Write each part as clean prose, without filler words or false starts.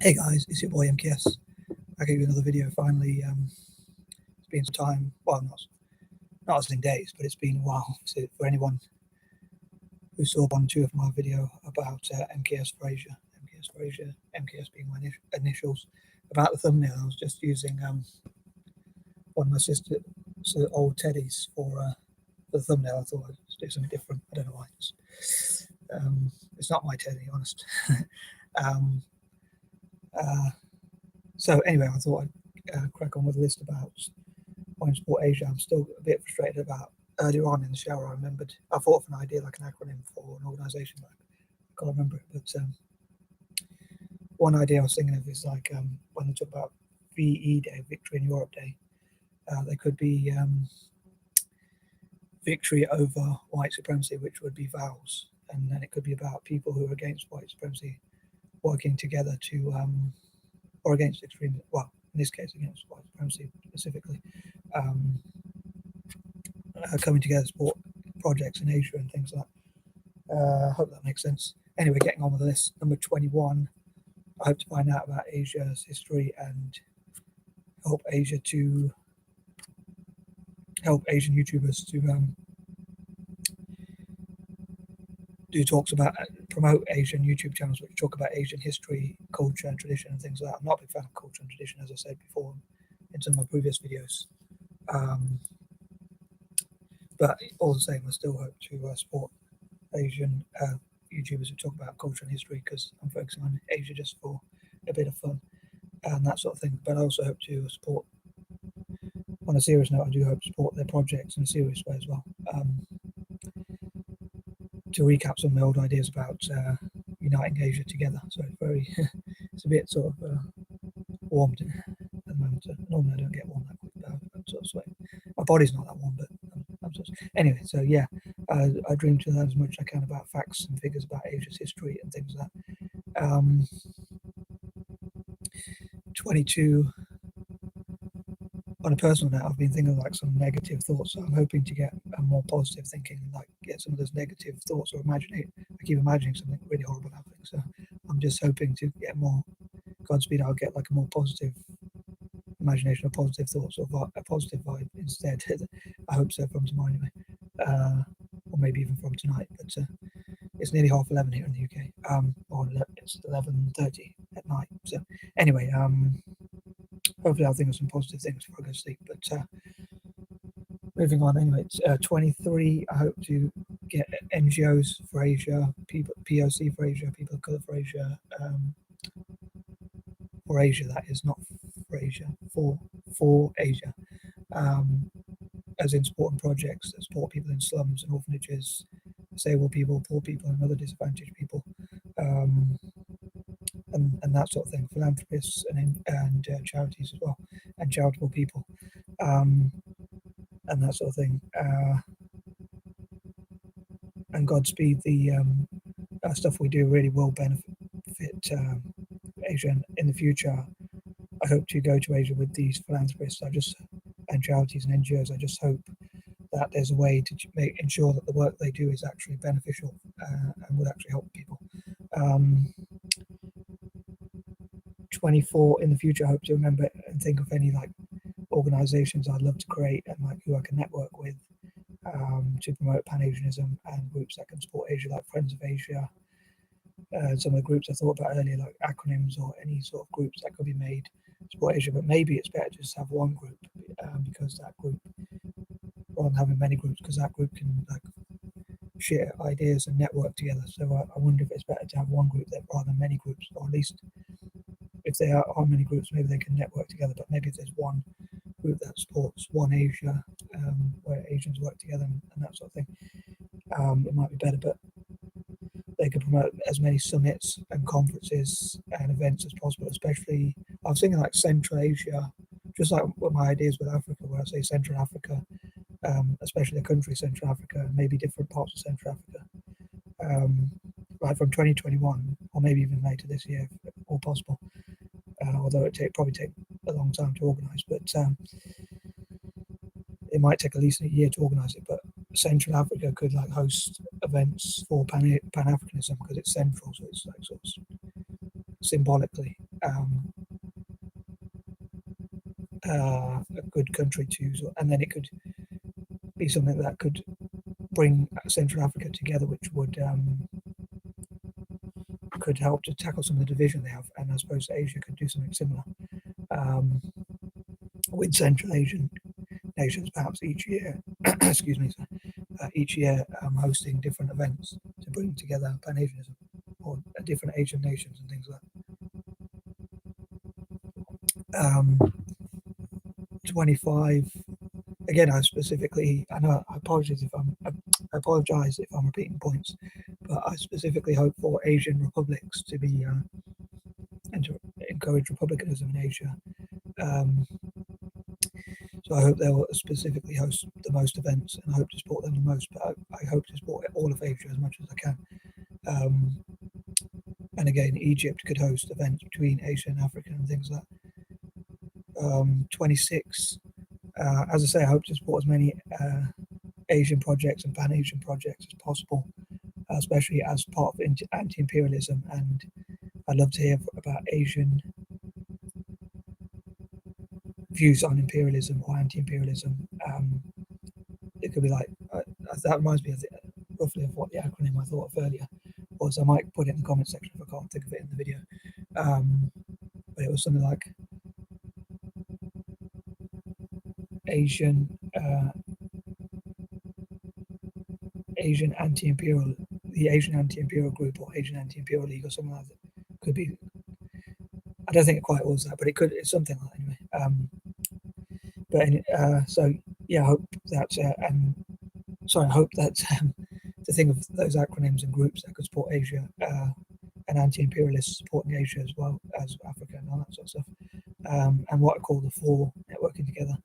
Hey guys, it's your boy M.K.S. I gave you another video finally. It's been some time, well, not as in days, but it's been a while for anyone who saw 1 2 of my video about M.K.S for Asia. M.K.S for Asia, M.K.S being my initials. About the thumbnail, I was just using one of my sister's old teddies for the thumbnail. I thought I'd just do something different. I don't know why. It's not my teddy, honest. um, uh, So anyway, I thought I'd crack on with a list about why support Asia. I'm still a bit frustrated about earlier on in the shower. I thought of an idea like an acronym for an organisation, but I can't remember it. But one idea I was thinking of is like when they talk about VE Day, Victory in Europe Day, there could be victory over white supremacy, which would be VOWS, and then it could be about people who are against white supremacy working together to or against extreme, well, in this case against white supremacy specifically, coming together to support projects in Asia and things like that. I hope that makes sense. Anyway, getting on with this, number 21, I hope to find out about Asia's history and help Asian YouTubers to do talks about, promote Asian YouTube channels which talk about Asian history, culture and tradition and things like that. I'm not a big fan of culture and tradition, as I said before in some of my previous videos. But all the same, I still hope to support Asian YouTubers who talk about culture and history, because I'm focusing on Asia just for a bit of fun and that sort of thing. But I also hope to support, on a serious note, I do hope to support their projects in a serious way as well. To recap some of my old ideas about uniting Asia together. So it's a bit sort of warmed at the moment. Normally I don't get warm that quick, but I'm sort of sweating. My body's not that warm, but I'm sort of... Anyway, so yeah, I dream to learn as much as I can about facts and figures about Asia's history and things like that. 22, on a personal note, I've been thinking like some negative thoughts, so I'm hoping to get a more positive thinking, like get some of those negative thoughts, or I keep imagining something really horrible happening, so I'm just hoping to get more, Godspeed, I'll get like a more positive imagination or positive thoughts, or a positive vibe instead. I hope so, from tomorrow anyway, or maybe even from tonight, but it's nearly 11:30 here in the UK, or it's 11:30 at night, so anyway, hopefully I'll think of some positive things before I go to sleep. But moving on, anyway, it's 23. I hope to get NGOs for Asia, P.O.C for Asia, people of colour for Asia, that is, not for Asia, for Asia, as in supporting projects that support people in slums and orphanages, disabled people, poor people, and other disadvantaged people. And that sort of thing, philanthropists and charities as well, and charitable people, and that sort of thing. And Godspeed, the stuff we do really will benefit Asia in the future. I hope to go to Asia with these philanthropists and charities and NGOs. I just hope that there's a way to ensure that the work they do is actually beneficial and will actually help people. 24, in the future, I hope to remember and think of any like organizations I'd love to create and like who I can network with to promote Pan-Asianism, and groups that can support Asia, like Friends of Asia. Some of the groups I thought about earlier, like acronyms or any sort of groups that could be made to support Asia. But maybe it's better to just have one group, because that group, rather than having many groups, because that group can like share ideas and network together. So I wonder if it's better to have one group rather than many groups, or at least if there are many groups, maybe they can network together. But maybe if there's one group that supports one Asia, where Asians work together and that sort of thing, it might be better. But they could promote as many summits and conferences and events as possible, especially, I was thinking like Central Asia, just like with my ideas with Africa, where I say Central Africa, especially the country Central Africa, maybe different parts of Central Africa, like from 2021, or maybe even later this year, if all possible, although it probably take a long time to organise, but it might take at least a year to organise it. But Central Africa could like host events for Pan-Africanism, because it's central, so it's like sort of symbolically a good country to, and then it could be something that could bring Central Africa together, which could help to tackle some of the division they have. And I suppose Asia could do something similar with Central Asian nations, perhaps each year. excuse me, each year hosting different events to bring together Pan-Asianism or different Asian nations and things like that. 25. Again, I know I apologize if I'm repeating points, but I specifically hope for Asian republics to be and to encourage republicanism in Asia. So I hope they'll specifically host the most events, and I hope to support them the most. But I hope to support all of Asia as much as I can. And again, Egypt could host events between Asia and Africa and things like that. 26. As I say, I hope to support as many Asian projects and Pan-Asian projects as possible, especially as part of anti-imperialism. And I'd love to hear about Asian views on imperialism or anti-imperialism. It could be like, that reminds me of roughly of what the acronym I thought of earlier was. I might put it in the comment section if I can't think of it in the video. But it was something like Asian anti-imperial, the Asian anti-imperial group, or Asian anti-imperial league, or something like that. Could be. I don't think it quite was that, but it's something like that anyway. So yeah, I hope that I hope that to think of those acronyms and groups that could support Asia and anti-imperialists supporting Asia as well as Africa and all that sort of stuff. And what I call the four networking together.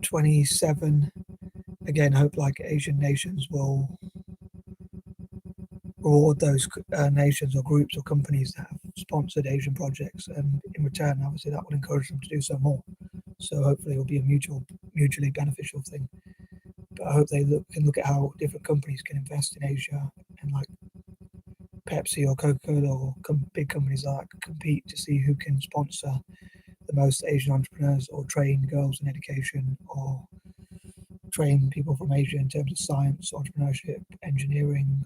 27. Again, hope like Asian nations will reward those nations or groups or companies that have sponsored Asian projects, and in return, obviously, that will encourage them to do so more. So hopefully, it will be a mutually beneficial thing. But I hope they can look at how different companies can invest in Asia, and like Pepsi or Coca-Cola or big companies like that compete to see who can sponsor the most Asian entrepreneurs, or train girls in education, or train people from Asia in terms of science, entrepreneurship, engineering,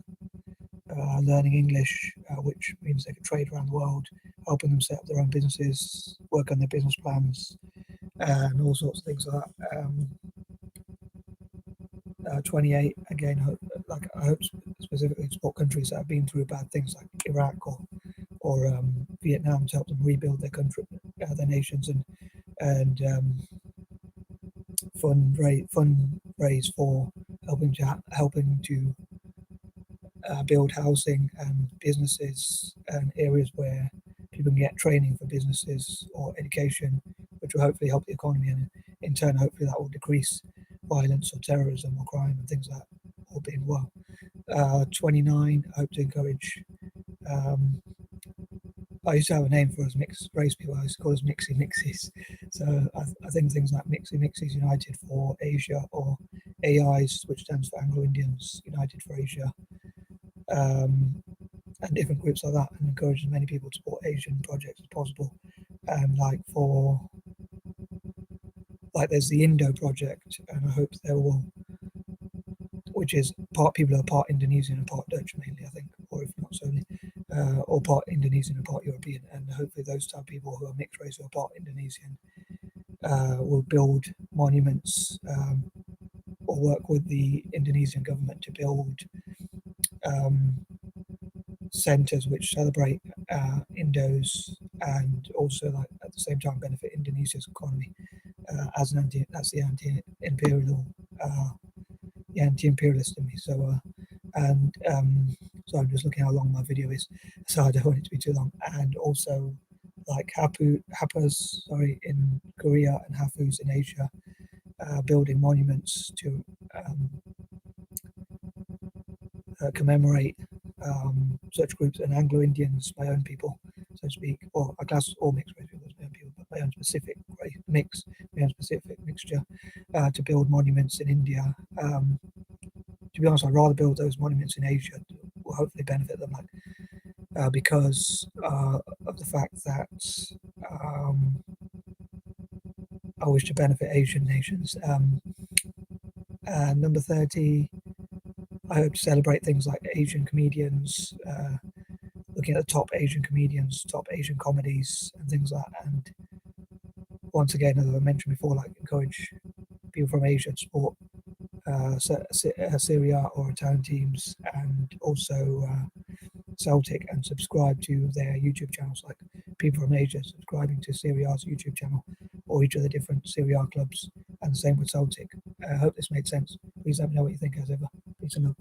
learning English, which means they can trade around the world, helping them set up their own businesses, work on their business plans, and all sorts of things like that. 28. Again, I hope specifically to support countries that have been through bad things like Iraq or Vietnam, to help them rebuild their country, their nations, and fundraise for helping to build housing and businesses and areas where people can get training for businesses or education, which will hopefully help the economy, and in turn, hopefully that will decrease violence or terrorism or crime and things like that, all being well. 29. I hope to encourage. I used to have a name for us mixed race people. I used to call us Mixy Mixies. So I think things like Mixy Mixies United for Asia, or AIs, which stands for Anglo Indians United for Asia, and different groups like that, and encourage as many people to support Asian projects as possible. There's the Indo project, and I hope there will, which is people who are part Indonesian and part Dutch mainly, I think, or if not solely, or part Indonesian and part European, and hopefully those type of people who are mixed race or part Indonesian will build monuments or work with the Indonesian government to build centres which celebrate Indos, and also like at the same time benefit Indonesia's economy that's the anti-imperialist in me. So so I'm just looking how long my video is, so I don't want it to be too long. And also like Hapas in Korea and Hafus in Asia, building monuments to commemorate such groups, and Anglo Indians, my own people, so to speak, or I class all mixed race people as my own people, but my own specific mixture, to build monuments in India. To be honest, I'd rather build those monuments in Asia will hopefully benefit them, because of the fact that I wish to benefit Asian nations. Number 30, I hope to celebrate things like Asian comedians, looking at the top Asian comedians, top Asian comedies, and things like that. And once again, as I mentioned before, encourage people from Asia to support Serie A or Italian teams, and also Celtic, and subscribe to their YouTube channels, like people from Asia subscribing to Serie A's YouTube channel or each of the different Serie A clubs, and the same with Celtic. I hope this made sense. Please let me know what you think as ever. Peace and love.